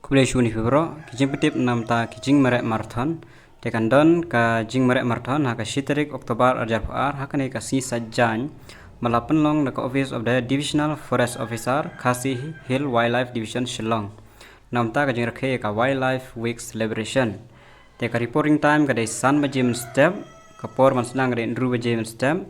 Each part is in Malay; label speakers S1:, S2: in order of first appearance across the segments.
S1: Kublai Febro, kijing petip nam ta kijing merek marathon, tekan don ka jing merek marathon ha ka shitarik Oktober arjar par ha kane ka si sajjan malapan long na Office of the Divisional Forest Officer Khasi Hill Wildlife Division Shillong. Nam ta ka jing rakhe ka Wildlife Week Celebration. Te ka reporting time ka day san bajim step ka por manslang ka day ndru bajim step.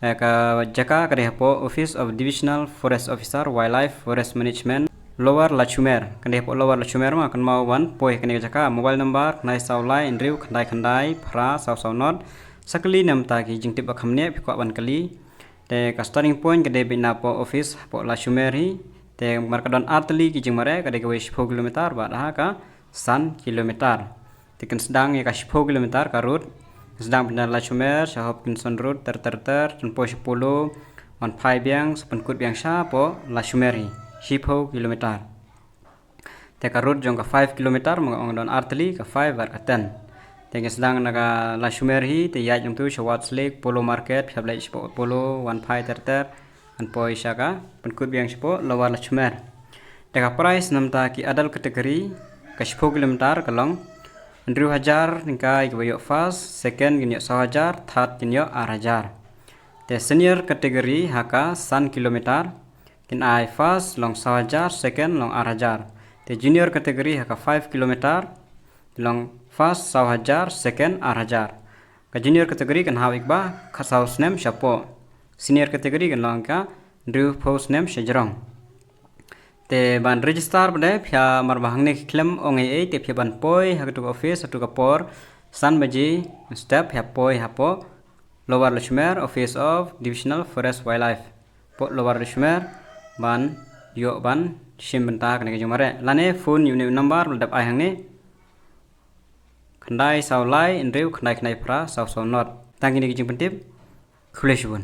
S1: Ka jaka ka day po Office of Divisional Forest Officer Wildlife Forest Management Lower Lachumer, kandai po Lower Lachumer ma kan mau wan poi kandai jaka mobile number nai saulai indriu kandai pra sau not sakali nam ta ki jing tip akhamne phikwa ban kali te ka starting point kandai bina po office po Lachumer hi te markadon artli ki jing mare kandai ka 10 kilometer ba ha ka san kilometer te kan sedang ka 10 kilometer ka route sedang bina Lachumer sahop kinson route ter ten po 10 on phai biang sepen kut biang sha po Lachumer hi 10 kilometer. Teka road jong ka 5 kilometer mga ong don artli ka 5 bar ka 10. Teka sedang naga Lachumer hi te ya jong tu Shawats Lake Polo Market phablai spo polo 1 phai ter an poi shaka penkut biang spo Lower Lachumer. Teka price namta ki adult category ka 10 kilometer ka long 2000 nika ikbayo first second ginyo 1000 third ginyo 8000. Te senior category haka 1 kilometer kin ai first long 1000 second long 8000 te junior category haka 5 kilometer long first 1000 second 8000 ka junior category kan hawik ba khasau snem shapo senior category kan long ka drew post name shejrong te ban register bade phya mar bahangne klem ongai ei te phya ban poi haka tu office tu ka por san baji step phya poi hapo Lower Lachumer Office of Divisional Forest Wildlife po Lower Lachumer ban yo ban sim benta kene jumare lane phone unit number dap ai hangne khandai saulai indreu khandai pra sau not tangini kijing pentip khuleshun